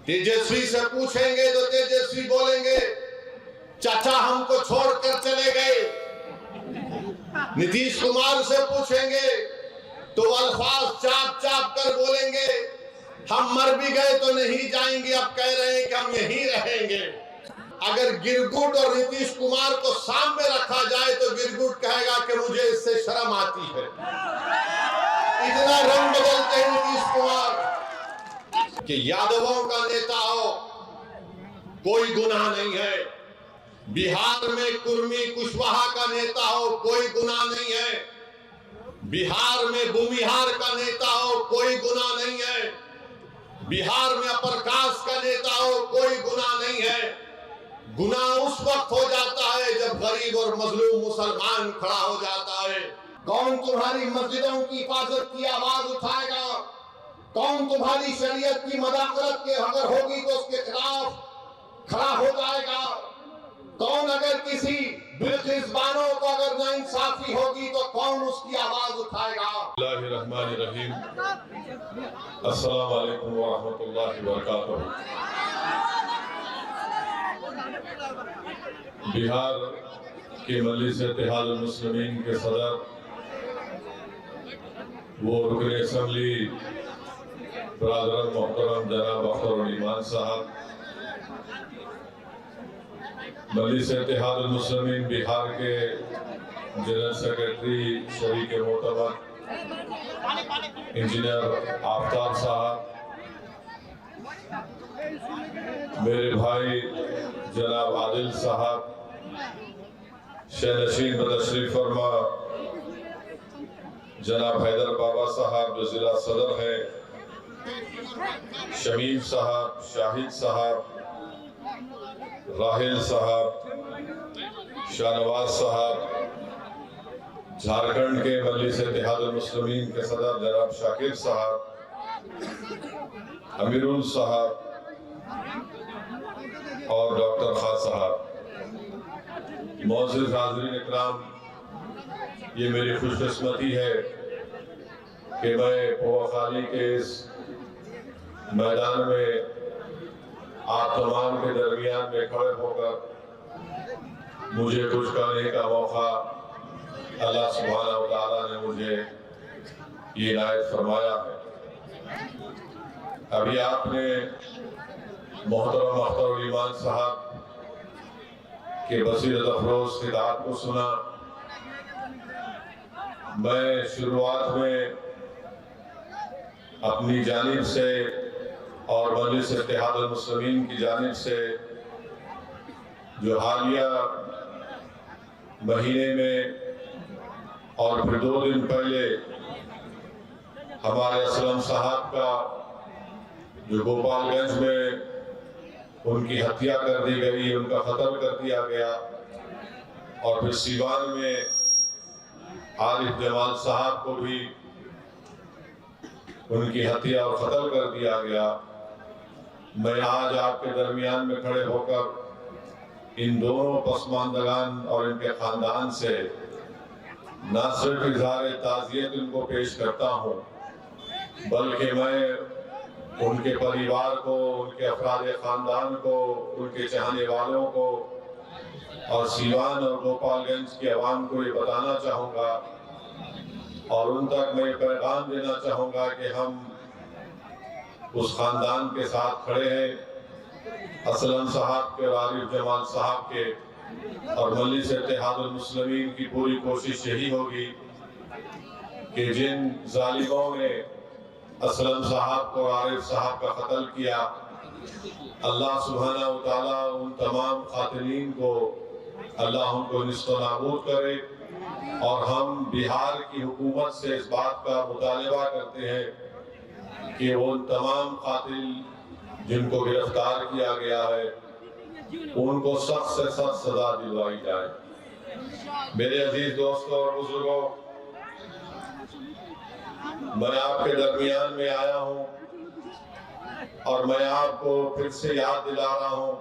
तेजस्वी से पूछेंगे तो तेजस्वी बोलेंगे चाचा हमको छोड़कर चले गए। नीतीश कुमार से पूछेंगे तो अल्फाज चाप चाप कर बोलेंगे हम मर भी गए तो नहीं जाएंगे, अब कह रहे हैं कि हम यहीं रहेंगे। अगर गिरगुट और नीतीश कुमार को सामने रखा जाए तो गिरगुट कहेगा कि मुझे इससे शर्म आती है। इतना रंग बदलते हैं नीतीश कुमार कि यादवों का नेता हो कोई गुनाह नहीं है, बिहार में कुर्मी कुशवाहा का नेता हो कोई गुनाह नहीं है, बिहार में भूमिहार का नेता हो कोई गुनाह नहीं है, बिहार में प्रकाश का नेता हो कोई गुनाह नहीं है। गुनाह उस वक्त हो जाता है जब गरीब और मजलूम मुसलमान खड़ा हो जाता है। कौन तुम्हारी मस्जिदों की हिफाजत की आवाज उठाएगा? कौन तुम्हारी शरीयत की मदाखलत के अगर होगी तो उसके खिलाफ खड़ा हो जाएगा? कौन अगर किसी बिल्किसबानों को अगर नाइंसाफी होगी तो कौन उसकी आवाज उठाएगा? बिस्मिल्लाहिर्रहमानिर्रहीम। अस्सलामु अलैकुम व रहमतुल्लाहि व बरकातुहू। बिहार के मजलिस इत्तेहादुल मुस्लिमीन के सदर वो रुकन असम्बली बरादरान मोहतरम जनाब अख्तर ईमान साहब, मजलिस इत्तेहादुल मुस्लिमीन बिहार के जनरल सेक्रेटरी शरीक मोतबर इंजीनियर आफ्ताब साहब, मेरे भाई जनाब आदिल साहब, शहनशीन बतशरीफ फरमा जनाब हैदर बाबा साहब जो जिला सदर है, शमीम साहब, शाहिद साहब, राहिल साहब, शाहनवाज साहब, झारखंड के मजलिस इत्तेहादुल मुस्लिमीन के सदर जनाब शाकिर साहब, अमीरुल साहब और डॉक्टर खान साहब, मौजूद हाज़रीन इकराम, ये मेरी खुशकिस्मती है कि मैं पोखाली के इस मैदान में आप तमाम के दरमियान में खड़े होकर मुझे कुछ कहने का मौका अल्लाह सुब्हानहू व तआला ने मुझे ये इनायत फरमाया है। अभी आपने मोहतरम अख्तर ईमान साहब के बसीरत अफरोज खिताब को सुना। मैं शुरुआत में अपनी जानिब से और मजलिस इत्तेहादुल मुस्लिमीन की जानिब से जो हालिया महीने में और फिर 2 दिन पहले हमारे असलम साहब का जो गोपालगंज में उनकी हत्या कर दी गई, उनका कत्ल कर दिया गया, और फिर सीवान में आरिफ जमाल साहब को भी उनकी हत्या और कत्ल कर दिया गया। मैं आज आपके दरमियान में खड़े होकर इन दोनों पसमानदगान और इनके खानदान से न सिर्फ इज़हार ताज़ियत उनको पेश करता हूँ, बल्कि मैं उनके परिवार को, उनके अफराद खानदान को, उनके चाहने वालों को और सीवान और गोपालगंज की आवाम को ये बताना चाहूँगा और उन तक मैं पैगाम देना चाहूँगा कि हम उस खानदान के साथ खड़े हैं, असलम साहब के और आरिफ जमाल साहब के, और मजलिस इत्तेहादुल मुस्लिमीन की पूरी कोशिश यही होगी कि जिन जालिमों ने असलम साहब को, आरिफ साहब का कत्ल किया, अल्लाह सुब्हानहू व तआला उन तमाम कातिलीन को अल्लाह उनको निस्तनाबूद करे। और हम बिहार की हुकूमत से इस बात का मुतालबा करते हैं कि वो उन तमाम कातिल जिनको गिरफ्तार किया गया है उनको सख्त से सख्त सजा दिलवाई जाए। मेरे अजीज दोस्तों और बुजुर्गों, मैं आपके दरमियान में आया हूं और मैं आपको फिर से याद दिला रहा हूं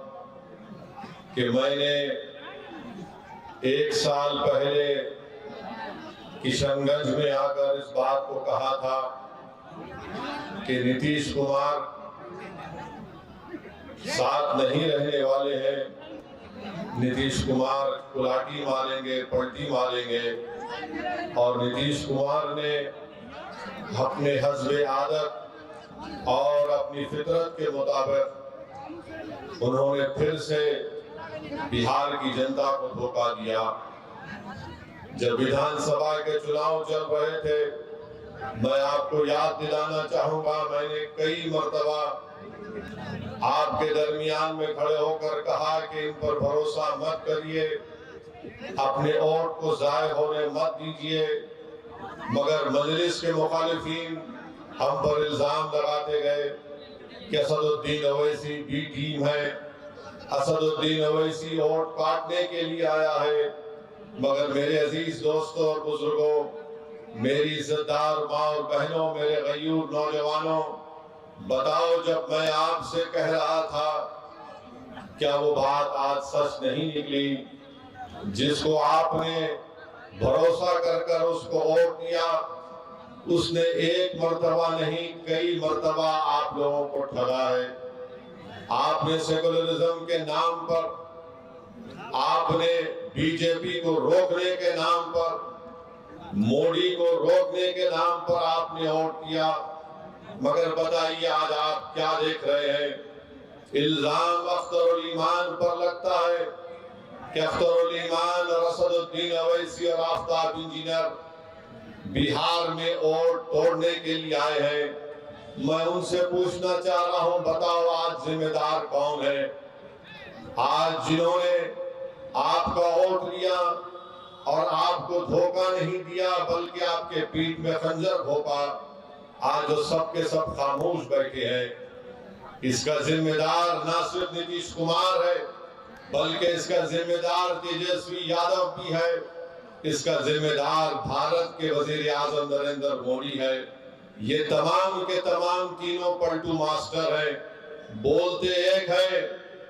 कि मैंने 1 साल पहले किशनगंज में आकर इस बात को कहा था कि नीतीश कुमार साथ नहीं रहने वाले हैं। नीतीश कुमार कुलाटी मारेंगे, पलटी मारेंगे। और नीतीश कुमार ने अपने हस्बे आदत और अपनी फितरत के मुताबिक उन्होंने फिर से बिहार की जनता को धोखा दिया। जब विधानसभा के चुनाव चल रहे थे, मैं आपको याद दिलाना चाहूंगा, मैंने कई मर्तबा आपके दरमियान में खड़े होकर कहा कि इन पर भरोसा मत करिए, अपने वोट को जाय होने मत दीजिए। मगर मजलिस के मुखालिफिन हम पर इल्जाम लगाते गए कि असदुद्दीन ओवैसी बी टीम है, असदुद्दीन ओवैसी वोट काटने के लिए आया है। मगर मेरे अजीज दोस्तों और बुजुर्गों, मेरी इज्जतदार माँ और बहनों, मेरे गयूर नौजवानों, बताओ, जब मैं आपसे कह रहा था, क्या वो बात आज सच नहीं निकली? जिसको आपने भरोसा कर उसको वोट दिया, उसने एक मर्तबा नहीं कई मर्तबा आप लोगों को ठगा है। आपने सेकुलरिज्म के नाम पर, आपने बीजेपी को रोकने के नाम पर, मोदी को रोकने के नाम पर आपने वोट किया। मगर बताइए आज आप क्या देख रहे हैं? इल्जाम अख्तरुल ईमान पर लगता है कि अख्तरुल ईमान और असदुद्दीन ओवैसी और आफ्ताब इंजीनियर बिहार में वोट तोड़ने के लिए आए हैं। मैं उनसे पूछना चाह रहा हूं, बताओ आज जिम्मेदार कौन है? आज जिन्होंने आपका वोट लिया और आपको धोखा नहीं दिया बल्कि आपके पीठ में खंजर घोंपा, आज जो सबके सब खामोश बैठे हैं। इसका जिम्मेदार ना सिर्फ नीतीश कुमार है, बल्कि इसका जिम्मेदार तेजस्वी यादव भी है। इसका जिम्मेदार भारत के वजीर आजम नरेंद्र मोदी है। ये तमाम के तमाम तीनों पलटू मास्टर हैं, बोलते एक है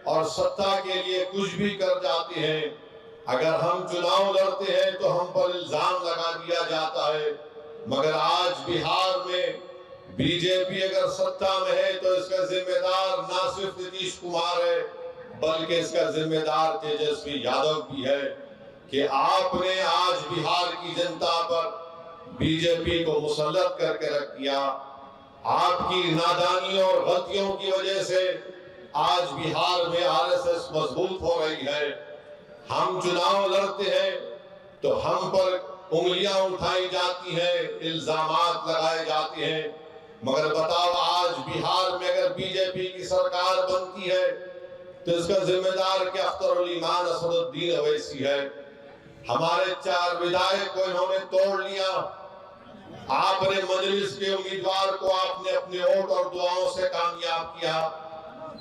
और सत्ता के लिए कुछ भी कर जाते हैं। अगर हम चुनाव लड़ते हैं तो हम पर इल्जाम लगा दिया जाता है। मगर आज बिहार में बीजेपी अगर सत्ता में है तो इसका जिम्मेदार ना सिर्फ नीतीश कुमार है, बल्कि इसका जिम्मेदार तेजस्वी यादव भी है कि आपने आज बिहार की जनता पर बीजेपी को मुसल्लत करके रख दिया। आपकी नादानियों और गलतियों की वजह से आज बिहार में आरएसएस मजबूत हो रही है। हम चुनाव लड़ते हैं तो हम पर उंगलियां उठाई जाती हैं, इल्जामात लगाए जाते हैं। मगर बताओ आज बिहार में अगर बीजेपी की सरकार बनती है तो इसका जिम्मेदार क्या अख्तरुल ईमान असदुद्दीन ओवैसी है। हमारे 4 विधायक को इन्होंने तोड़ लिया। आपने मजलिस के उम्मीदवार को आपने अपने वोट और दुआओं से कामयाब किया।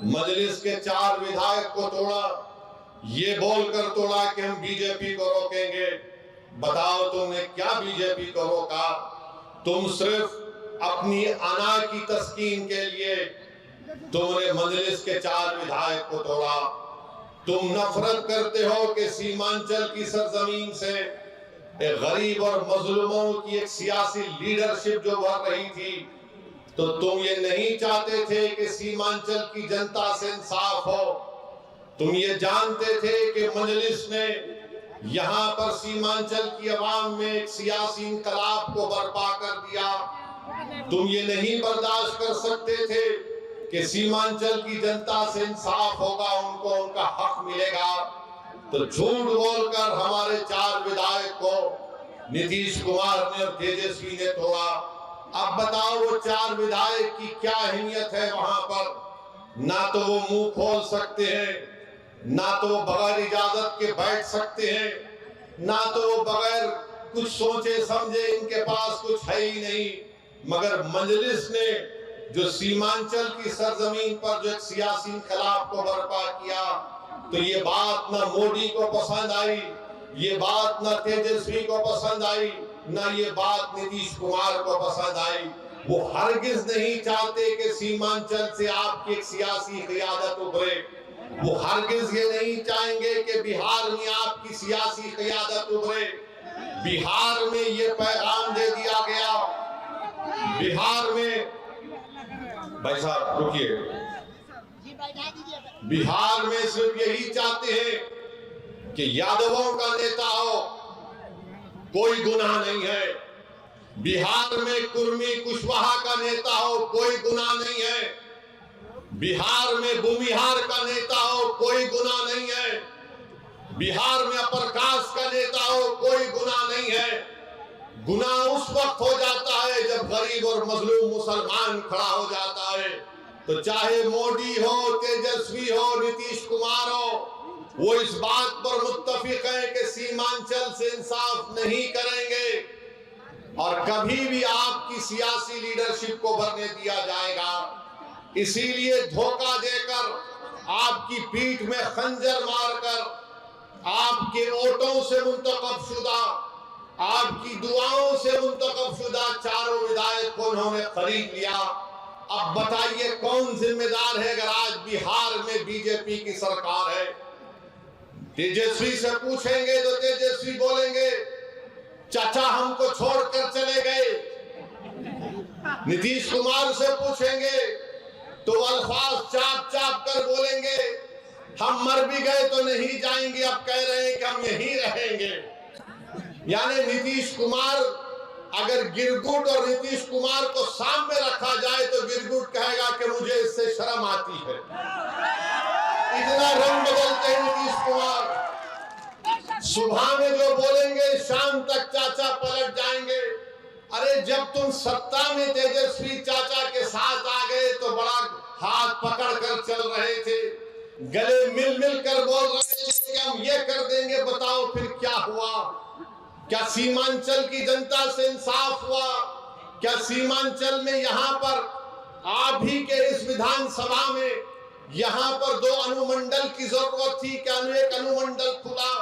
मजलिस के 4 विधायक को तोड़ा, ये बोलकर तोड़ा कि हम बीजेपी को रोकेंगे। बताओ तुमने क्या बीजेपी को रोका? तुम सिर्फ अपनी अना की तस्कीन के लिए तुमने मजलिस के 4 विधायक को तोड़ा। तुम नफरत करते हो कि सीमांचल की सरजमीन से एक गरीब और मजलूमों की एक सियासी लीडरशिप जो बढ़ रही थी, तो तुम ये नहीं चाहते थे कि सीमांचल की जनता से इंसाफ हो। तुम ये जानते थे कि मजलिस ने यहाँ पर सीमांचल की आवाम में एक सियासी इंकलाब को बर्पा कर दिया। तुम ये नहीं बर्दाश्त कर सकते थे कि सीमांचल की जनता से इंसाफ होगा, उनको उनका हक मिलेगा। तो झूठ बोलकर हमारे 4 विधायक को नीतीश कुमार ने और तेजस्वी ने तोड़ा। अब बताओ वो 4 विधायक की क्या अहमियत है वहां पर? ना तो वो मुंह खोल सकते हैं, ना तो वो बगैर इजाजत के बैठ सकते हैं, ना तो वो बगैर कुछ सोचे समझे, इनके पास कुछ है ही नहीं। मगर मजलिस ने जो सीमांचल की सरजमीन पर जो एक सियासी इंकलाब को बर्पा किया, तो ये बात ना मोदी को पसंद आई, ये बात ना तेजस्वी को पसंद आई, ना ये बात नीतीश कुमार को पसंद आई। वो हरगिज नहीं चाहते कि सीमांचल से आपकी एक सियासी क़ियादत उभरे। वो हरगिज ये नहीं चाहेंगे कि बिहार में आपकी सियासी क़ियादत उभरे। बिहार में ये पैगाम दे दिया गया, बिहार में भाई साहब रुकिए। बिहार में सिर्फ यही चाहते हैं कि यादवों का नेता हो, कोई गुनाह नहीं है। बिहार में कुर्मी कुशवाहा का नेता हो, कोई गुनाह नहीं है। बिहार में भूमिहार का नेता हो, कोई गुनाह नहीं है। बिहार में अपर कास्ट का नेता हो, कोई गुनाह नहीं है। गुनाह उस वक्त हो जाता है जब गरीब और मजलूम मुसलमान खड़ा हो जाता है। तो चाहे मोदी हो, तेजस्वी हो, नीतीश कुमार हो, वो इस बात पर मुत्तफिक है कि सीमांचल से इंसाफ नहीं करेंगे और कभी भी आपकी सियासी लीडरशिप को भरने दिया जाएगा। इसीलिए धोखा देकर, आपकी पीठ में खंजर मारकर, आपके वोटों से मुंतखब शुदा, आपकी दुआओं से मुंतखब शुदा चारों विधायक को उन्होंने खरीद लिया। अब बताइए कौन जिम्मेदार है अगर आज बिहार में बीजेपी की सरकार है? तेजस्वी से पूछेंगे तो तेजस्वी बोलेंगे चाचा हमको छोड़कर चले गए। नीतीश कुमार से पूछेंगे तो अल्फाज चाप चाप कर बोलेंगे हम मर भी गए तो नहीं जाएंगे, अब कह रहे हैं कि हम यहीं रहेंगे। यानी नीतीश कुमार, अगर गिरगुट और नीतीश कुमार को सामने रखा जाए तो गिरगुट कहेगा कि मुझे इससे शर्म आती है। इतना रंग बदलते हैं नीतीश कुमार। सुबह में जो बोलेंगे शाम तक चाचा पलट जाएंगे। अरे जब तुम सत्ता में तेजस्वी चाचा के साथ आ गए तो बड़ा हाथ पकड़ कर चल रहे थे, गले मिल मिल कर बोल रहे थे कि हम ये कर देंगे। बताओ फिर क्या हुआ? क्या सीमांचल की जनता से इंसाफ हुआ? क्या सीमांचल में यहाँ पर आप ही के इस विधानसभा में यहाँ पर 2 अनुमंडल की जरूरत थी? क्या एक अनुमंडल खुला?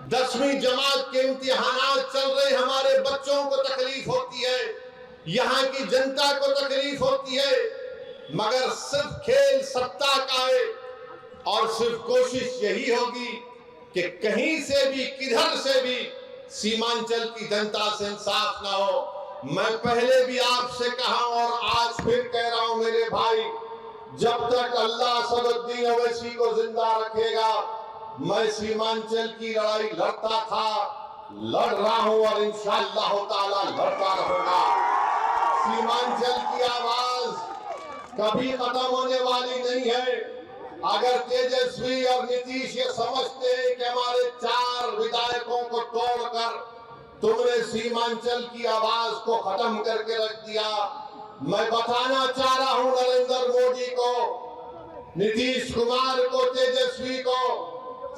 10वीं जमात के इम्तिहानात चल रहे, हमारे बच्चों को तकलीफ होती है, यहाँ की जनता को तकलीफ होती है, मगर सिर्फ खेल सत्ता का है और सिर्फ कोशिश यही होगी कि कहीं से भी किधर से भी सीमांचल की जनता से इंसाफ ना हो। मैं पहले भी आपसे कहा और आज फिर कह रहा हूं मेरे भाई, जब तक अल्लाह सदुद्दीन ओवैसी को जिंदा रखेगा मैं सीमांचल की लड़ाई लड़ता था, लड़ रहा हूं और इंशाअल्लाह ताला लड़ता रहूंगा। सीमांचल की आवाज कभी खत्म होने वाली नहीं है। अगर तेजस्वी और नीतीश ये समझते हैं कि हमारे 4 विधायकों को तोड़कर तुमने सीमांचल की आवाज को खत्म करके रख दिया, मैं बताना चाह रहा हूं नरेंद्र मोदी को, नीतीश कुमार को, तेजस्वी को,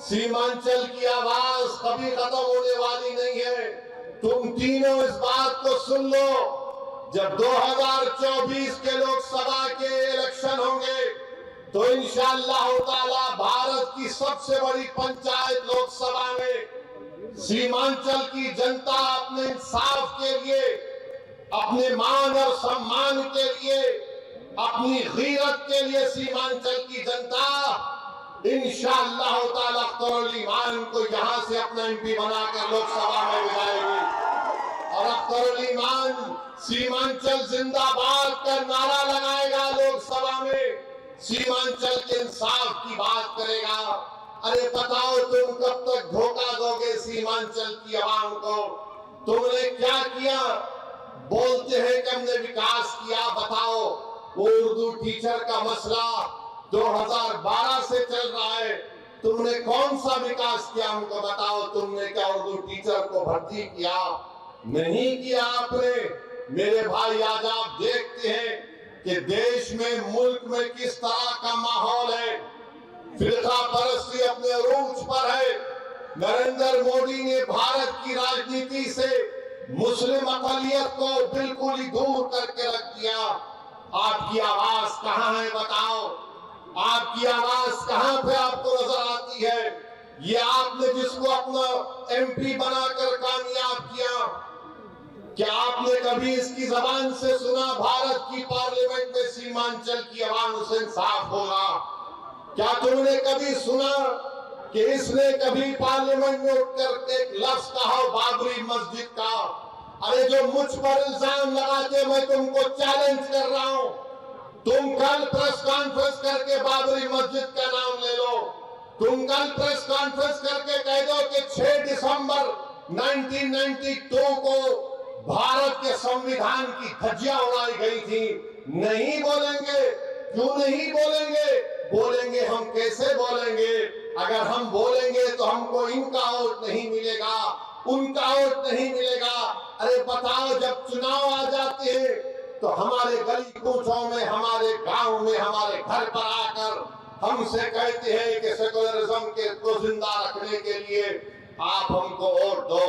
सीमांचल की आवाज कभी खत्म होने वाली नहीं है। तुम तीनों इस बात को सुन लो, जब 2024 के लोकसभा के इलेक्शन होंगे तो इंशाअल्लाह ताला भारत की सबसे बड़ी पंचायत लोकसभा में सीमांचल की जनता अपने इंसाफ के लिए, अपने मान और सम्मान के लिए, अपनी गीरत के लिए सीमांचल की जनता इंशाअल्लाह ताला अख्तरुल ईमान को यहां से अपना एमपी बनाकर लोकसभा में बुलाएगी और अख्तरुल ईमान सीमांचल जिंदाबाद का नारा लगाएगा, लोकसभा में सीमांचल के इंसाफ की बात करेगा। अरे बताओ तुम कब तक धोखा दोगे सीमांचल की आवाम को? तुमने क्या किया? बोलते हैं कि हमने विकास किया। बताओ, वो उर्दू टीचर का मसला 2012 से चल रहा है, तुमने कौन सा विकास किया? हमको बताओ, तुमने क्या उर्दू टीचर को भर्ती किया? नहीं किया आपने। मेरे भाई, आज आप देखते हैं कि देश में, मुल्क में किस तरह का माहौल है। फिरका परस्ती अपने रूज पर है। नरेंद्र मोदी ने भारत की राजनीति से मुस्लिम अक़लियत को बिल्कुल ही दूर करके रख दिया। आपकी आवाज कहां है? बताओ, आपकी आवाज कहां पे आपको नजर आती है? ये आपने जिसको अपना एमपी बनाकर कामयाब किया, क्या आपने कभी इसकी जबान से सुना भारत की पार्लियामेंट में सीमांचल की आवाम से इंसाफ होगा? क्या तुमने कभी सुना कि इसने कभी पार्लियामेंट में उठकर एक लफ्ज कहा बाबरी मस्जिद का? अरे जो मुझ पर इल्जाम लगाते, मैं तुमको चैलेंज कर रहा हूं, तुम कल प्रेस कॉन्फ्रेंस करके बाबरी मस्जिद का नाम तुम कल प्रेस कॉन्फ्रेंस करके कह दो कि 6 दिसंबर 1992 को भारत के संविधान की धज्जियां उड़ाई गई थी। नहीं बोलेंगे। क्यों नहीं बोलेंगे? बोलेंगे हम कैसे बोलेंगे? अगर हम बोलेंगे तो हमको इनका वोट नहीं मिलेगा, उनका वोट नहीं मिलेगा। अरे बताओ, जब चुनाव आ जाते हैं तो हमारे गली कूचों में, हमारे गांव में, हमारे घर पर आकर हमसे कहते हैं कि सेकुलरिज्म को जिंदा रखने के लिए आप हमको वोट दो।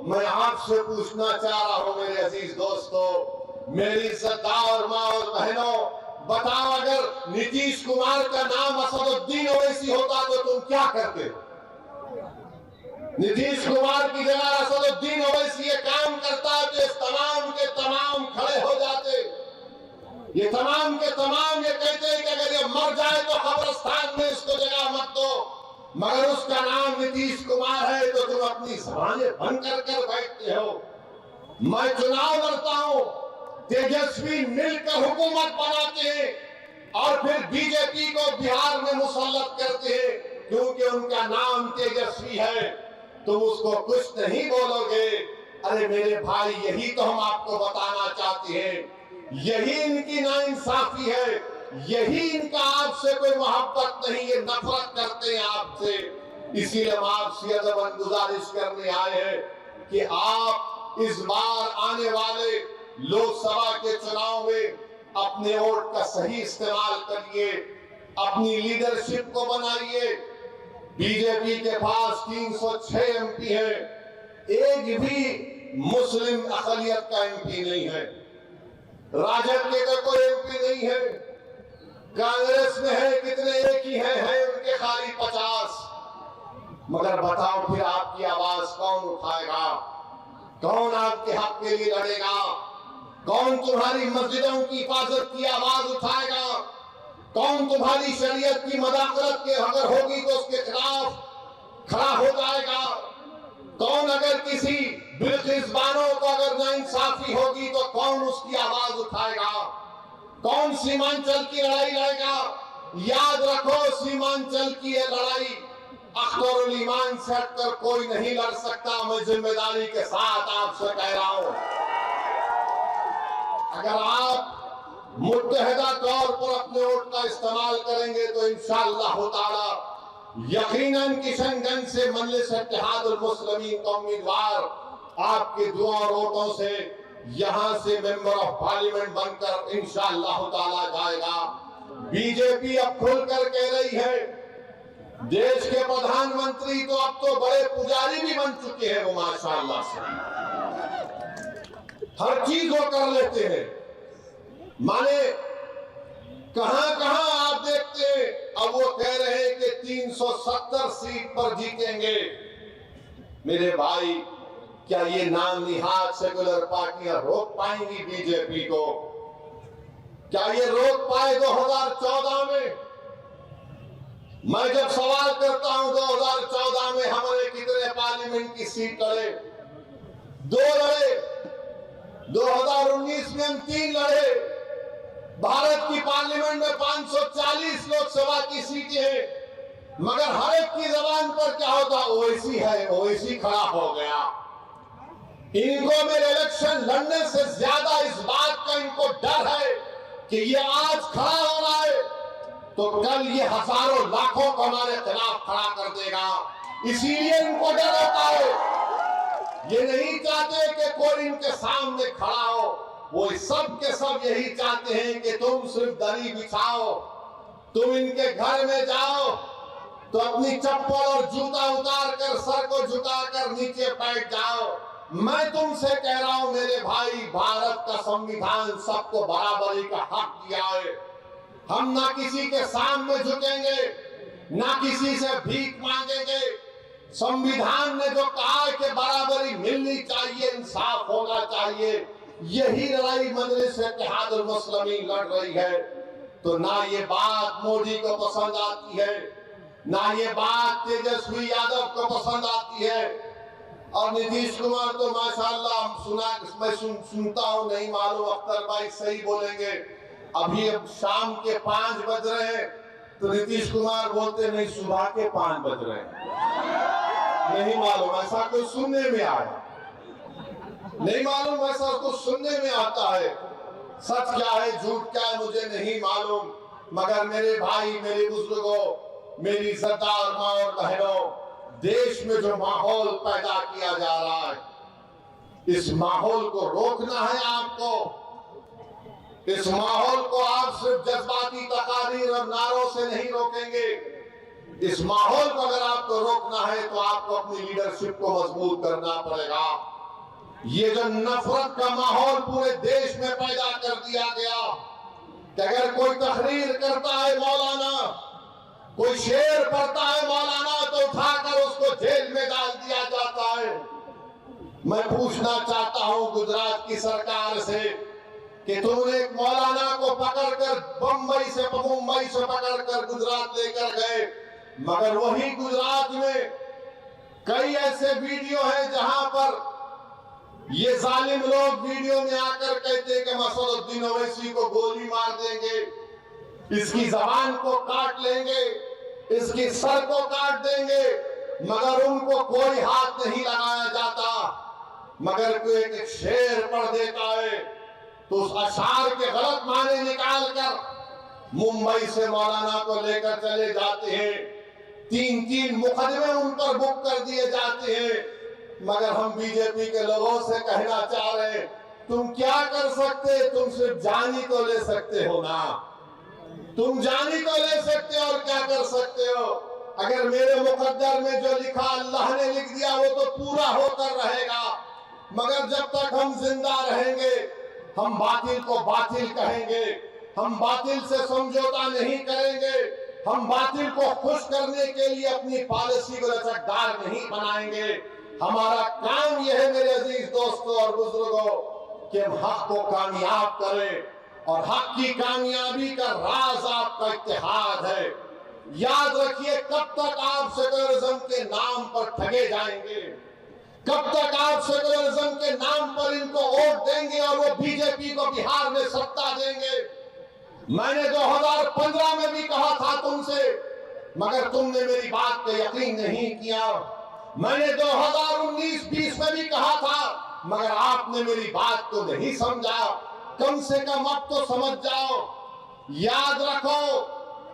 मैं आपसे पूछना चाह रहा हूं मेरे अजीज दोस्तों, मेरी इज्जतदार माँ और बहनों, बताओ अगर नीतीश कुमार का नाम असदुद्दीन ओवैसी होता तो तुम क्या करते? नीतीश कुमार की जगह असदुद्दीन ओवैसी ये काम करता तो इस तमाम के तमाम खड़े हो जाते। ये तमाम के तमाम ये कहते हैं कि अगर ये मर जाए तो कब्रिस्तान में इसको जगह मत दो, मगर उसका नाम नीतीश कुमार है तो तुम अपनी ज़बानें बंद कर बैठते हो। मैं चुनाव लड़ता हूं, तेजस्वी मिलकर हुकूमत बनाते हैं और फिर बीजेपी को बिहार में मुसल्लत करते हैं क्योंकि उनका नाम तेजस्वी है। तुम उसको कुछ नहीं बोलोगे। अरे मेरे भाई, यही तो हम आपको बताना चाहते हैं। यही इनकी नाइंसाफी है, यही इनका आपसे कोई मोहब्बत नहीं, ये नफरत करते हैं आपसे। इसीलिए हम आपसे अदबन गुजारिश करने आए हैं कि आप इस बार आने वाले लोकसभा के चुनाव में अपने वोट का सही इस्तेमाल करिए, अपनी लीडरशिप को बनाइए। बीजेपी के पास 306 एमपी है, एक भी मुस्लिम अक़लियत का एमपी नहीं है। राजद के का कोई एमपी नहीं है। कांग्रेस में है कितने? एक ही है उनके खाली 50। मगर बताओ फिर आपकी आवाज कौन उठाएगा? कौन आपके हक के लिए लड़ेगा? कौन तुम्हारी मस्जिदों की हिफाजत की आवाज उठाएगा? कौन तुम्हारी शरीयत की मदाखलत के अगर होगी तो उसके खिलाफ खड़ा हो जाएगा? कौन अगर किसी बिल्किसबानों को अगर नाइंसाफी होगी तो कौन उसकी आवाज उठाएगा? कौन सीमांचल की लड़ाई लड़ेगा? याद रखो, सीमांचल की ये लड़ाई अख्तरुल ईमान से हटकर कोई नहीं लड़ सकता। मैं जिम्मेदारी के साथ आपसे कह रहा हूं, अगर आप मुत्तहिदा तौर पर अपने वोट का इस्तेमाल करेंगे तो इंशाअल्लाह ताला यकीनन किशनगंज से मजलिस इत्तेहादुल मुस्लिमीन का उम्मीदवार आपके दुआ और वोटों से यहां से मेंबर ऑफ पार्लियामेंट बनकर इंशाअल्लाह ताला जाएगा। बीजेपी अब खुलकर कह रही है, देश के प्रधानमंत्री तो अब तो बड़े पुजारी भी बन चुके हैं। वो माशाअल्लाह से हर चीज वो कर लेते हैं। माने कहां कहां आप देखते हैं, अब वो कह रहे हैं कि 370 सीट पर जीतेंगे। मेरे भाई, क्या ये नाम निहाद सेकुलर पार्टियां रोक पाएंगी बीजेपी को? क्या ये रोक पाए 2014 में? मैं जब सवाल करता हूं 2014 में हमारे कितने पार्लियामेंट की सीट लड़े? 2 लड़े। 2019 में हम 3 लड़े। भारत की पार्लियामेंट में 540 लोकसभा की सीटें हैं, मगर हर एक की जबान पर क्या होता? ओवैसी है, ओवैसी खड़ा हो गया। इनको मेरे इलेक्शन लड़ने से ज्यादा इस बात का इनको डर है कि ये आज खड़ा हो रहा है तो कल ये हजारों लाखों को हमारे खिलाफ खड़ा कर देगा। इसीलिए इनको डर होता है। ये नहीं चाहते कि कोई इनके सामने खड़ा हो। वो सब के सब यही चाहते हैं कि तुम सिर्फ दरी बिछाओ, तुम इनके घर में जाओ तो अपनी चप्पल और जूता उतार कर सर को झुकाकर नीचे बैठ जाओ। मैं तुमसे कह रहा हूं मेरे भाई, भारत का संविधान सबको बराबरी का हक दिया है। हम ना किसी के सामने झुकेंगे, ना किसी से भीख मांगेंगे। संविधान ने जो कहा है कि बराबरी मिलनी चाहिए, इंसाफ होना चाहिए, यही लड़ाई मजलिस इत्तेहादुल मुस्लिमीन लड़ रही है। तो ना ये बात मोदी को पसंद आती है, ना ये बात तेजस्वी यादव को पसंद आती है। और नीतीश कुमार तो माशाल्लाह मैं सुनता हूं, नहीं मालूम अख्तर भाई सही बोलेंगे। अभी अब शाम के 5 बज रहे हैं, तो नीतीश कुमार बोलते नहीं सुबह के 5 बज रहे हैं। नहीं मालूम, ऐसा कुछ सुनने में आया, नहीं मालूम, ऐसा कुछ सुनने में आता है। सच क्या है झूठ क्या है मुझे नहीं मालूम, मगर मेरे भाई, मेरे बुजुर्गों, मेरी इज्जतदार माँ और बहनों, देश में जो माहौल पैदा किया जा रहा है, इस माहौल को रोकना है आपको। इस माहौल को आप सिर्फ जज्बाती तकारीर और नारों से नहीं रोकेंगे। इस माहौल को अगर आपको रोकना है तो आपको अपनी लीडरशिप को मजबूत करना पड़ेगा। ये जो नफरत का माहौल पूरे देश में पैदा कर दिया गया कि अगर कोई तकरीर करता है मौलाना, कोई शेर पढ़ता है मौलाना, तो उठाकर उसको जेल में डाल दिया जाता है। मैं पूछना चाहता हूं गुजरात की सरकार से कि तुमने एक मौलाना को पकड़कर मुंबई से पकड़कर गुजरात लेकर गए, मगर वही गुजरात में कई ऐसे वीडियो हैं जहां पर ये जालिम लोग वीडियो में आकर कहते हैं कि मसदुद्दीन ओवैसी को गोली मार देंगे, इसकी जबान को काट लेंगे, इसकी सर को काट देंगे, मगर उनको कोई हाथ नहीं लगाया जाता। मगर कोई एक शेर पढ़ देता है तो उस अशार के गलत माने निकालकर मुंबई से मौलाना को लेकर चले जाते हैं। 3-3 मुकदमे उन पर बुक कर दिए जाते हैं। मगर हम बीजेपी के लोगों से कहना चाह रहे हैं, तुम क्या कर सकते? तुम सिर्फ जानी को ले सकते हो ना, तुम जानी को ले सकते हो और क्या कर सकते हो? अगर मेरे मुकद्दर में जो लिखा अल्लाह ने लिख दिया वो तो पूरा होकर रहेगा, मगर जब तक हम जिंदा रहेंगे हम बातिल को बातिल कहेंगे, हम बातिल से समझौता नहीं करेंगे, हम बातिल को खुश करने के लिए अपनी पॉलिसी को लचकदार नहीं बनाएंगे। हमारा काम यह है मेरे अजीज दोस्तों और बुजुर्गों कि हम हक को कामयाब करें और हक की कामयाबी का राज आपका इत्तेहाद है। याद रखिए, कब तक आप सेकुलरिज्म के नाम पर ठगे जाएंगे, कब तक आप सेकुलरिज्म के नाम पर इनको वोट देंगे और वो बीजेपी को बिहार में सत्ता देंगे। मैंने 2015 में भी कहा था तुमसे, मगर तुमने मेरी बात पे यकीन नहीं किया। मैंने 2019-20 में भी कहा था, मगर आपने मेरी बात को नहीं समझा। कम से कम अब तो समझ जाओ। याद रखो,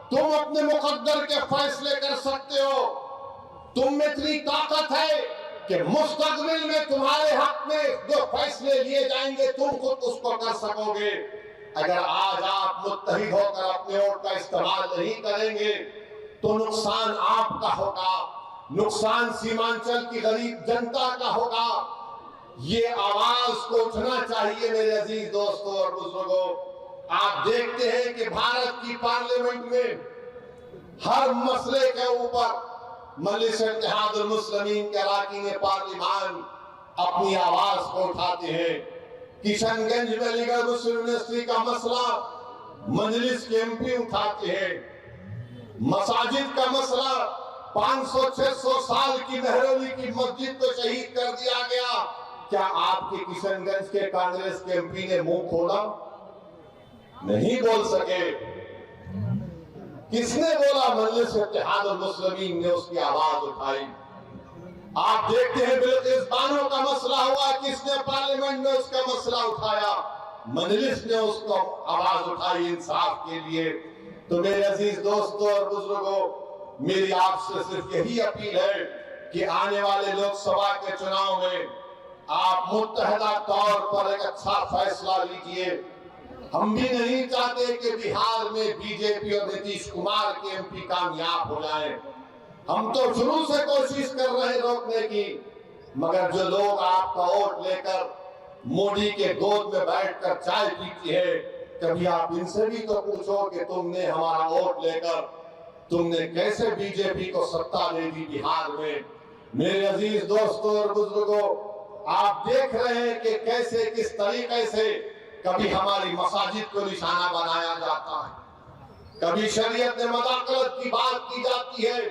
तुम अपने मुकद्दर के फैसले कर सकते हो। तुम में इतनी ताकत है कि मुस्तकबिल में तुम्हारे हक में जो फैसले लिए जाएंगे तुम खुद उसको कर सकोगे। अगर आज आप मुत्तहिद होकर अपने वोट का इस्तेमाल नहीं करेंगे तो नुकसान आपका होगा, नुकसान सीमांचल की गरीब जनता का होगा। ये आवाज को उठना चाहिए मेरे अजीज दोस्तों और बुजुर्गों। आप देखते हैं कि भारत की पार्लियामेंट में हर मसले के ऊपर मजलिस इत्तेहादुल मुस्लिमीन के अरकान पार्लिमान अपनी आवाज को उठाते हैं। किशनगंज में लीगल मुस्लिम यूनिवर्सिटी का मसला मजलिस के एमपी उठाते हैं। मसाजिद का मसला 500-600 साल की मेहरौली की मस्जिद को शहीद कर दिया गया। क्या आपके किशनगंज के कांग्रेस के एमपी ने मुंह खोला? नहीं बोल सके। किसने बोला? मजलिस इत्तेहादुल मुस्लिमीन ने उसकी आवाज उठाई। आप देखते हैं बिल्किस बानो का मसला हुआ, किसने पार्लियामेंट में उसका मसला उठाया? मजलिस ने उसको आवाज उठाई इंसाफ के लिए। तो मेरे अजीज दोस्तों और बुजुर्गों, मेरी आपसे सिर्फ यही अपील है कि आने वाले लोकसभा के चुनाव में आप मुत्तहदा तौर पर एक अच्छा फैसला लीजिए। हम भी नहीं चाहते कि बिहार में बीजेपी और नीतीश कुमार के एमपी कामयाब हो जाएं। हम तो शुरू से कोशिश कर रहे हैं रोकने की, मगर जो लोग आपका वोट लेकर मोदी के गोद में बैठकर चाय पीती है, कभी आप इनसे भी तो पूछो कि तुमने हमारा वोट लेकर तुमने कैसे बीजेपी को सत्ता दे दी बिहार में। मेरे अजीज दोस्तों और बुजुर्गों, आप देख रहे हैं कि कैसे किस तरीके से कभी हमारी मसाजिद को निशाना बनाया जाता है, कभी शरीयत में मदाखलत की बात की जाती है।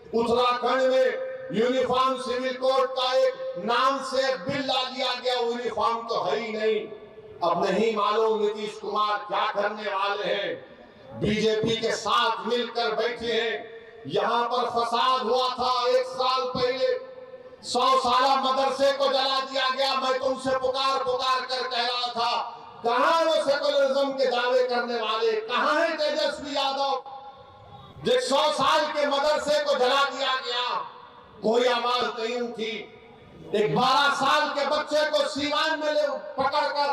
उत्तराखंड में यूनिफॉर्म सिविल कोड का एक नाम से एक बिल ला दिया गया, यूनिफॉर्म तो है ही नहीं। अब नहीं मालूम नीतीश कुमार क्या करने वाले हैं। बीजेपी के साथ मिलकर बैठे हैं। यहां पर फसाद हुआ था 1 साल पहले, 100 साला मदरसे को जला दिया गया। मैं तुमसे पुकार पुकार कर कह रहा था, कहां वो सेकुलरिज्म के दावे करने वाले, कहां है तेजस्वी यादव? जो 100 साल के मदरसे को जला दिया गया, कोई आवाज नहीं उठी। एक 12 साल के बच्चे को सीवान में पकड़कर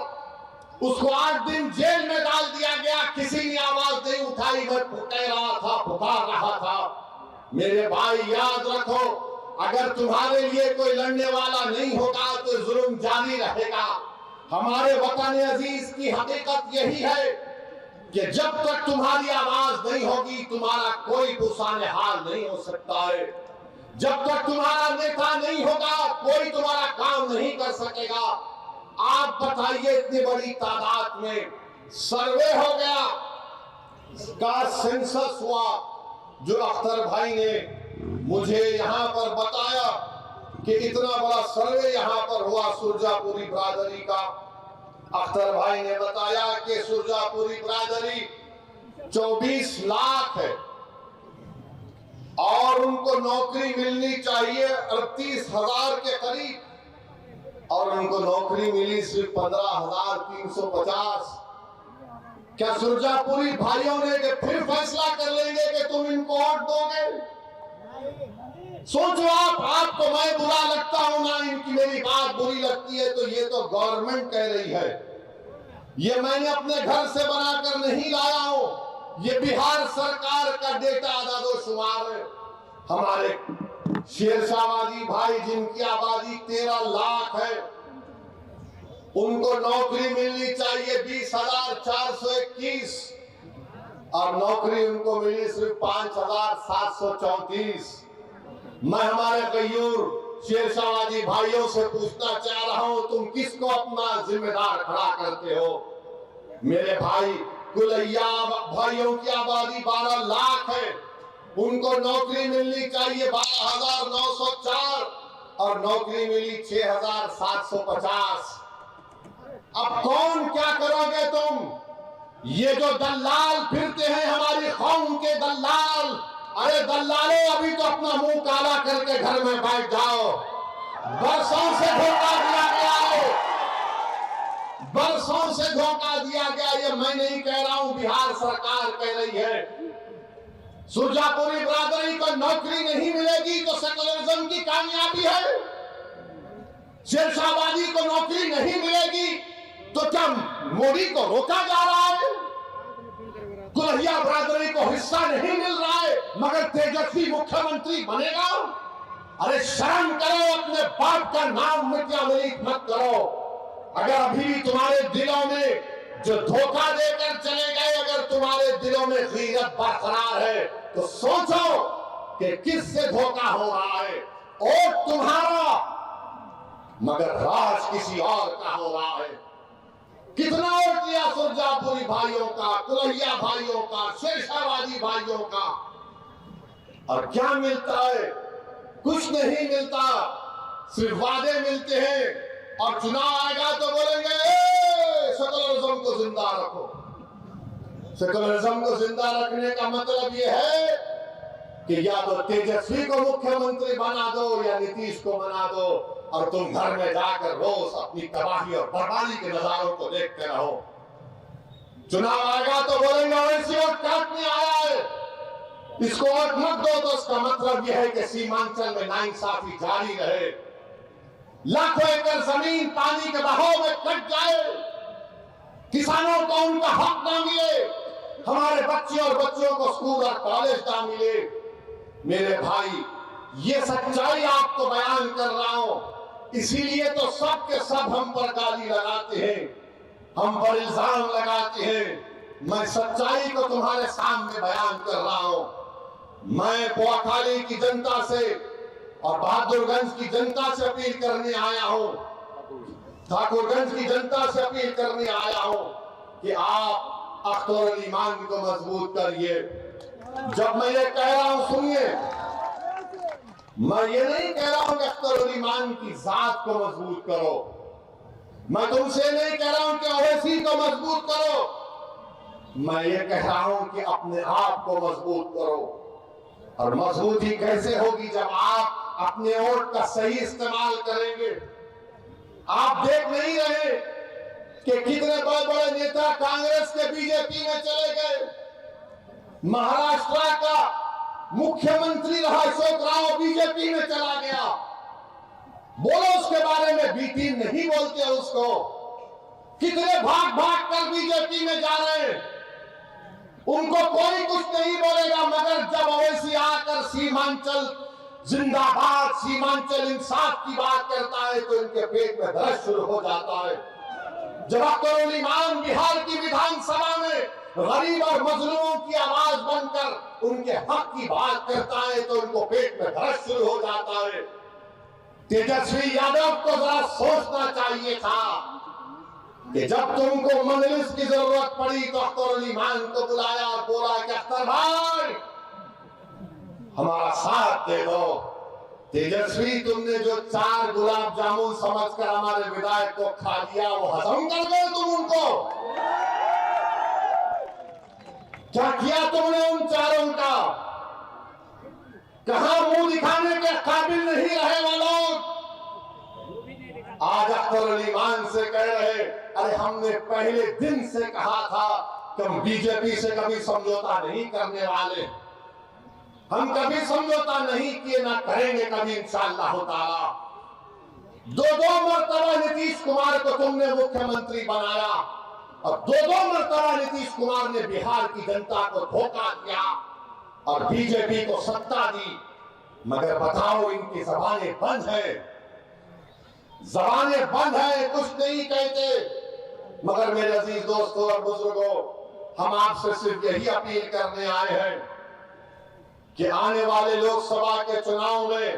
उसको 8 दिन जेल में डाल दिया गया, किसी ने आवाज नहीं उठाई। मैं कह रहा था, पुकार रहा था। मेरे भाई याद रखो, अगर तुम्हारे लिए कोई लड़ने वाला नहीं होगा तो जुल्म जारी रहेगा। हमारे वतन अजीज की हकीकत यही है कि जब तक तुम्हारी आवाज नहीं होगी, तुम्हारा कोई पुसाने हाल नहीं हो सकता है। जब तक तुम्हारा नेता नहीं होगा, कोई तुम्हारा काम नहीं कर सकेगा। आप बताइए, इतनी बड़ी तादाद में सर्वे हो गया, का सेंसस हुआ, जो अख्तर भाई ने मुझे यहां पर बताया कि इतना बड़ा सर्वे यहां पर हुआ सुरजापुरी बिरादरी का। अख्तर भाई ने बताया कि सुरजापुरी बिरादरी 24 लाख है और उनको नौकरी मिलनी चाहिए 38,000 के करीब, और उनको नौकरी मिली सिर्फ 15,350। क्या सुरजापुरी भाइयों ने कि फिर फैसला कर लेंगे कि तुम इनको वोट दोगे? सोचो आपको मैं बुरा लगता हूं ना, इनकी मेरी बात बुरी लगती है तो ये तो गवर्नमेंट कह रही है, ये मैंने अपने घर से बनाकर नहीं लाया हूं, ये बिहार सरकार का डेटा आदादोशुमार है। हमारे शेरशाहवादी भाई जिनकी आबादी 13 लाख है, उनको नौकरी मिलनी चाहिए 20,421 और नौकरी उनको मिली सिर्फ 5,734। मैं हमारे गयूर शेरशाहवादी भाइयों से पूछना चाह रहा हूं, तुम किसको अपना जिम्मेदार खड़ा करते हो? मेरे भाई, कुलैया भाइयों की आबादी 12 लाख है, उनको नौकरी मिलनी चाहिए 12,904 और नौकरी मिली 6,750। अब कौन क्या करोगे तुम? ये जो दलाल फिरते हैं, हमारी कौम के दलाल, अरे दलालों, अभी तो अपना मुंह काला करके घर में बैठ जाओ। बरसों से धोखा दिया गया है, बरसों से धोखा दिया गया। ये मैं नहीं कह रहा हूं, बिहार सरकार कह रही है। सुरजापुरी बिरादरी को नौकरी नहीं मिलेगी तो सेकुलरिज्म की कामयाबी है। शेरशाहवादी को नौकरी नहीं मिलेगी तो क्या मोदी को रोका जा रहा है? कुलैया बिरादरी को हिस्सा नहीं मिल रहा है मगर तेजस्वी मुख्यमंत्री बनेगा? अरे शर्म करो, अपने बाप का नाम मिट्यामिलीत मत करो। अगर अभी भी तुम्हारे दिलों में जो धोखा देकर चले गए, अगर तुम्हारे दिलों में गीरत बरकरार है तो सोचो कि किससे धोखा हो रहा है। वोट तुम्हारा मगर राज किसी और का हो रहा है। कितना वोट लिया सुरजापुरी भाइयों का, कुलैया भाइयों का, शेरशाहवादी भाइयों का, और क्या मिलता है? कुछ नहीं मिलता, सिर्फ वादे मिलते हैं। और चुनाव आएगा तो बोलेंगे सेकुलरिज्म को जिंदा रखो। सेकुलरिज्म को जिंदा रखने का मतलब यह है कि या तो तेजस्वी को मुख्यमंत्री बना दो या नीतीश को बना दो और तुम घर में जाकर रोज अपनी तबाही और बर्बादी के नजारों को देखते रहो। चुनाव आएगा तो बोलेंगे वैसी वोट काटने आया है, इसको वोट मत दो। तो उसका मतलब यह है कि सीमांचल में नाइंसाफी जारी रहे, लाखों एकड़ जमीन पानी के बहाव में कट जाए, किसानों को उनका हक ना मिले, हमारे बच्चे और बच्चों को स्कूल और कॉलेज ना मिले। मेरे भाई, ये सच्चाई आपको बयान कर रहा हूं, इसीलिए तो सब के सब हम पर गाली लगाते हैं, हम पर इल्जाम लगाते हैं। मैं सच्चाई को तुम्हारे सामने बयान कर रहा हूं। मैं पोखाली की जनता से और बहादुरगंज की जनता से अपील करने आया हूं, ठाकुरगंज की जनता से अपील करने आया हूं कि आप अख्तर अली ईमान को मजबूत करिए। जब मैं ये कह रहा हूं, सुनिए, मैं ये नहीं कह रहा हूं कि अख्तर अली ईमान की जात को मजबूत करो, मैं तुमसे नहीं कह रहा हूं कि ओवैसी को मजबूत करो। मैं ये कह रहा हूं कि अपने आप को मजबूत करो। और मजबूती कैसे होगी? जब आप अपने वोट का सही इस्तेमाल करेंगे। आप देख नहीं रहे कि कितने बड़े बड़े नेता कांग्रेस के बीजेपी में चले गए। महाराष्ट्र का मुख्यमंत्री रहा अशोक राव बीजेपी में चला गया। बोलो उसके बारे में, बी टीम नहीं बोलते उसको। कितने भाग भाग कर बीजेपी में जा रहे हैं, उनको कोई कुछ नहीं बोलेगा। मगर जब ओवैसी आकर सीमांचल जिंदाबाद, सीमांचल इंसाफ की बात करता है तो इनके पेट में दर्द शुरू हो जाता है। जब अख्तर इमाम बिहार की विधानसभा में गरीब और मजलूमों की आवाज बनकर उनके हक की बात करता है तो उनको पेट में दर्द शुरू हो जाता है। तेजस्वी यादव को जरा सोचना चाहिए था कि जब तुमको मजलिस की जरूरत पड़ी तो अख्तर इमाम को बुलाया और बोला कि अख्तर भाई हमारा साथ दे दो। तेजस्वी, तुमने जो 4 गुलाब जामुन समझकर हमारे विधायक को खा लिया, वो हजम कर गए तुम उनको। क्या किया तुमने उन 4 का? कहां मुंह दिखाने के काबिल नहीं रहे वो लोग। आज अख्तर ईमान से कह रहे, अरे हमने पहले दिन से कहा था कि हम बीजेपी से कभी समझौता नहीं करने वाले। हम कभी समझौता नहीं किए, ना करेंगे कभी इंशाअल्लाह ताला। 2 मरतबा नीतीश कुमार को तुमने मुख्यमंत्री बनाया और 2 मरतबा नीतीश कुमार ने बिहार की जनता को धोखा दिया और बीजेपी को सत्ता दी। मगर बताओ, इनकी जबानें बंद है, जबानें बंद है, कुछ नहीं कहते। मगर मेरे अजीज दोस्तों और बुजुर्गों, हम आपसे सिर्फ यही अपील करने आए हैं कि आने वाले लोकसभा के चुनाव में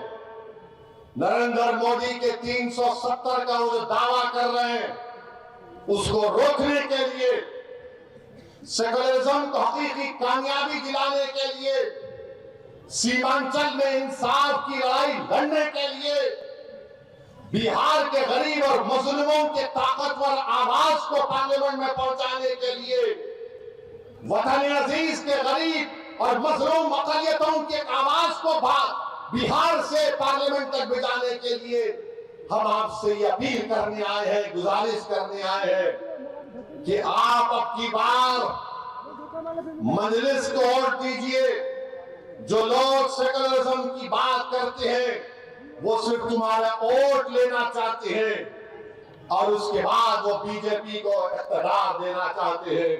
नरेंद्र मोदी के 370 का वो दावा कर रहे हैं, उसको रोकने के लिए, सेकुलरिज्म को हकीकी कामयाबी दिलाने के लिए, सीमांचल में इंसाफ की लड़ाई लड़ने के लिए, बिहार के गरीब और मुस्लिमों के ताकतवर आवाज को पार्लियामेंट में पहुंचाने के लिए, वतन अजीज के गरीब और मजलूम अक़लियतों की आवाज को बिहार से पार्लियामेंट तक भिजाने के लिए हम आपसे ये अपील करने आए हैं, गुजारिश करने आए हैं कि आप अब की बार मजलिस को वोट दीजिए। जो लोग सेकुलरिज्म की बात करते हैं वो सिर्फ तुम्हारा वोट लेना चाहते हैं और उसके बाद वो बीजेपी को इख्तियार देना चाहते हैं।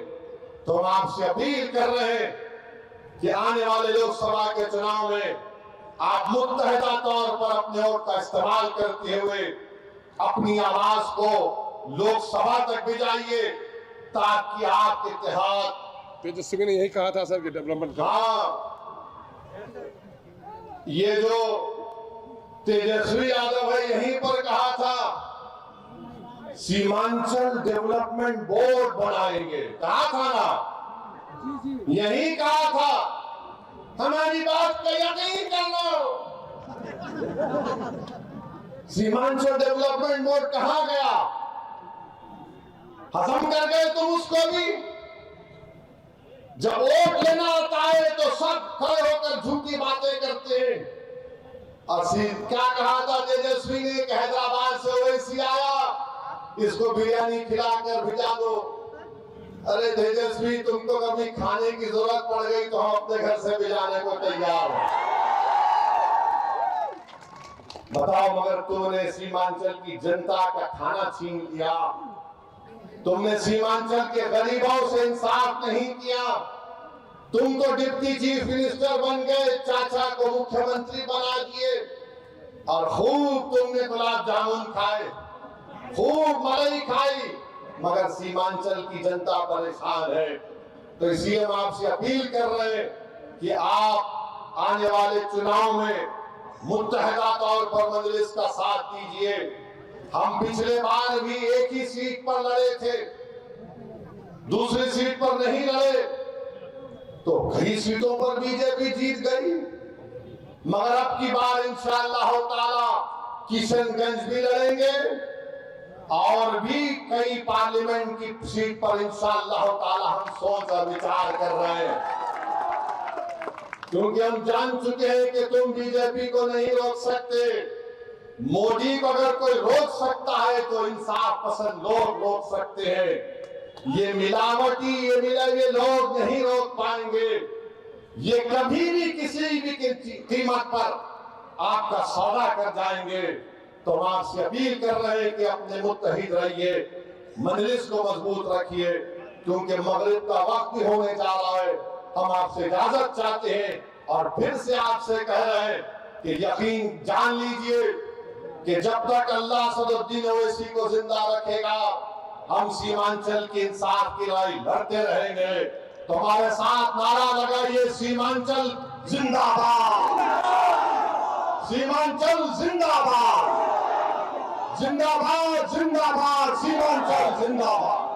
तो हम आपसे अपील कर रहे हैं कि आने वाले लोकसभा के चुनाव में आप मुत्तहिदा तौर पर अपने वोट का इस्तेमाल करते हुए अपनी आवाज को लोकसभा तक भिजाइए ताकि आपके इत्तेहाद। तेजस्वी ने यही कहा था सर कि डेवलपमेंट। हाँ, ये जो तेजस्वी यादव है यहीं पर कहा था सीमांचल डेवलपमेंट बोर्ड बनाएंगे, कहा था ना, यही कहा था। हमारी बात का यकीन कर लो। सीमांचल डेवलपमेंट बोर्ड कहां गया? हजम कर गए तुम उसको भी। जब वोट लेना होता है तो सब खड़े होकर झूठी बातें करते हैं। और क्या कहा था तेजस्वी ने कि हैदराबाद से ओवैसी आया, इसको बिरयानी खिलाकर भिजा दो। अरे तेजस्वी, तुमको कभी खाने की जरूरत पड़ गई तो हम अपने घर से भिजाने को तैयार हैं। बताओ, मगर तुमने सीमांचल की जनता का खाना छीन लिया, तुमने सीमांचल के गरीबों से इंसाफ नहीं किया। तुम तो डिप्टी चीफ मिनिस्टर बन गए, चाचा को मुख्यमंत्री बना दिए और खूब तुमने गुलाब जामुन खाए, खूब मलाई खाई, मगर सीमांचल की जनता परेशान है। तो इसलिए हम आपसे अपील कर रहे हैं कि आप आने वाले चुनाव में मुत्तहिदा तौर पर मजलिस का साथ दीजिए। हम पिछले बार भी एक ही सीट पर लड़े थे, दूसरी सीट पर नहीं लड़े, तो कई सीटों पर बीजेपी जीत गई। मगर अब की बार इंशाअल्लाह ताला किशनगंज भी लड़ेंगे, और भी कई पार्लियामेंट की सीट पर इंशाअल्लाह ताला हम सोच और विचार कर रहे हैं, क्योंकि हम जान चुके हैं कि तुम बीजेपी को नहीं रोक सकते। मोदी को अगर कोई रोक सकता है तो इंसाफ पसंद लोग रोक सकते हैं। ये मिलावटी ये मिलावे लोग नहीं रोक पाएंगे। ये कभी भी किसी भी कीमत पर आपका सौदा कर जाएंगे। तो हम आपसे अपील कर रहे हैं कि अपने मुत्तहिद रहिए, मजलिस को मजबूत रखिए, क्योंकि मगरिब का वक्त भी होने जा रहा है। हम आपसे इजाजत चाहते हैं और फिर से आपसे कह रहे हैं कि यकीन जान लीजिए कि जब तक अल्लाह सदुद्दीन ओवैसी को जिंदा रखेगा, हम सीमांचल की इंसाफ की लड़ाई लड़ते रहेंगे। तो हमारे साथ नारा लगाइए, सीमांचल जिंदाबाद, सीमांचल जिंदाबाद, जिंदाबाद जिंदाबाद, सीमांचल जिंदाबाद।